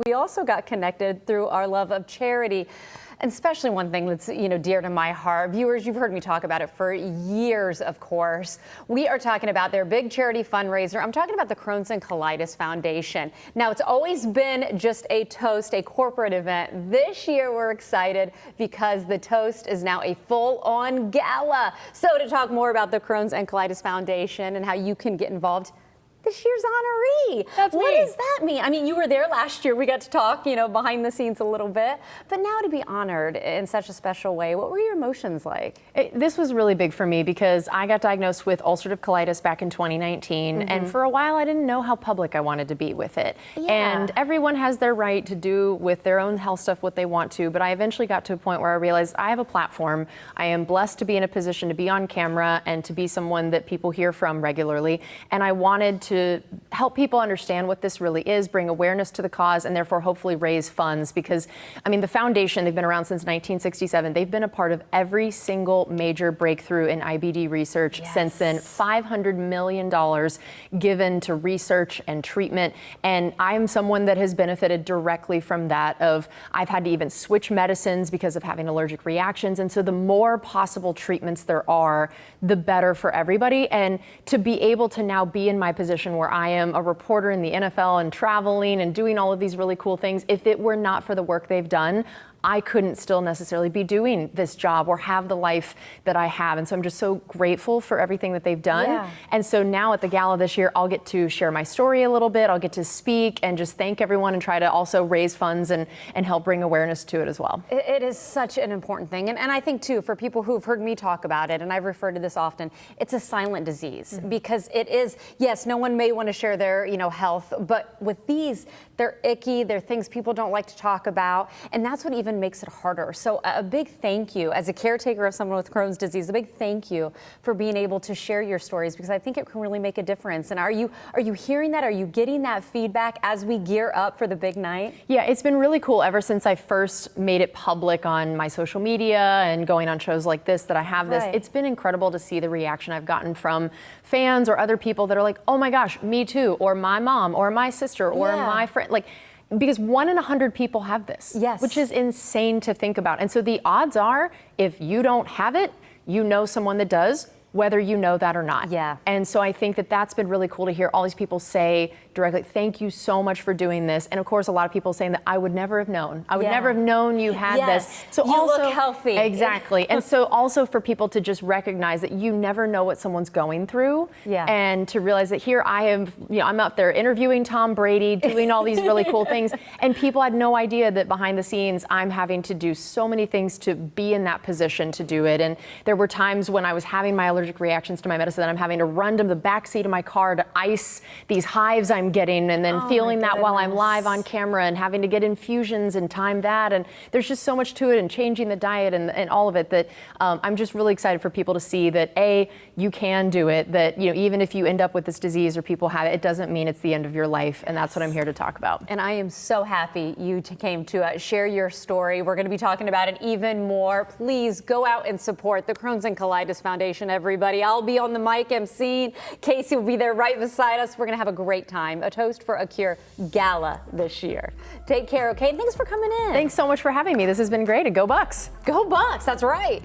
We also got connected through our love of charity, and especially one thing that's, dear to my heart. Viewers, you've heard me talk about it for years, of course. We are talking about their big charity fundraiser. I'm talking about the Crohn's and Colitis Foundation. Now, it's always been just a toast, a corporate event. This year, we're excited because the toast is now a full-on gala. So to talk more about the Crohn's and Colitis Foundation and how you can get involved, this year's honoree. That's me. What does that mean? I mean, you were there last year. We got to talk, behind the scenes a little bit. But now to be honored in such a special way, what were your emotions like? This was really big for me because I got diagnosed with ulcerative colitis back in 2019. And for a while, I didn't know how public I wanted to be with it. Yeah. And everyone has their right to do with their own health stuff what they want to. But I eventually got to a point where I realized I have a platform. I am blessed to be in a position to be on camera and to be someone that people hear from regularly. And I wanted to help people understand what this really is, bring awareness to the cause, and therefore hopefully raise funds. Because, the foundation, they've been around since 1967. They've been a part of every single major breakthrough in IBD research since then. $500 million given to research and treatment. And I'm someone that has benefited directly from that. I've had to even switch medicines because of having allergic reactions. And so the more possible treatments there are, the better for everybody. And to be able to now be in my position where I am a reporter in the NFL and traveling and doing all of these really cool things, if it were not for the work they've done, I couldn't still necessarily be doing this job or have the life that I have. And so I'm just so grateful for everything that they've done. Yeah. And so now at the gala this year, I'll get to share my story a little bit. I'll get to speak and just thank everyone and try to also raise funds and help bring awareness to it as well. It is such an important thing. And I think, too, for people who've heard me talk about it, and I've referred to this often, it's a silent disease because it is, yes, no one may want to share their, health, but with these, they're icky. They're things people don't like to talk about. And that's what even makes it harder. So a big thank you as a caretaker of someone with Crohn's disease, a big thank you for being able to share your stories, because I think it can really make a difference. And are you hearing that? Are you getting that feedback as we gear up for the big night? Yeah, it's been really cool ever since I first made it public on my social media and going on shows like this that I have this. Right. It's been incredible to see the reaction I've gotten from fans or other people that are like, oh my gosh, me too, or my mom, or my sister, or my friend. Because 1 in 100 people have this, which is insane to think about. And so the odds are, if you don't have it, you know someone that does, whether you know that or not. Yeah. And so I think that that's been really cool to hear all these people say directly, thank you so much for doing this. And of course, a lot of people saying that I would never have known. I would never have known you had this. So you also, look healthy. Exactly. And so also for people to just recognize that you never know what someone's going through. Yeah. And to realize that here I am, I'm out there interviewing Tom Brady, doing all these really cool things. And people had no idea that behind the scenes, I'm having to do so many things to be in that position to do it. And there were times when I was having my allergic reactions to my medicine that I'm having to run to the back seat of my car to ice these hives I'm getting, and then feeling that while I'm live on camera and having to get infusions and time that. And there's just so much to it, and changing the diet and all of it, that I'm just really excited for people to see that you can do it, that even if you end up with this disease or people have it, it doesn't mean it's the end of your life. And that's what I'm here to talk about. And I am so happy you came to share your story. We're going to be talking about it even more. Please go out and support the Crohn's and Colitis Foundation, everybody. I'll be on the mic emceeing. Casey will be there right beside us. We're going to have a great time. A Toast for a Cure Gala this year. Take care, okay? Thanks for coming in. Thanks so much for having me. This has been great. And go Bucs. Go Bucs. That's right.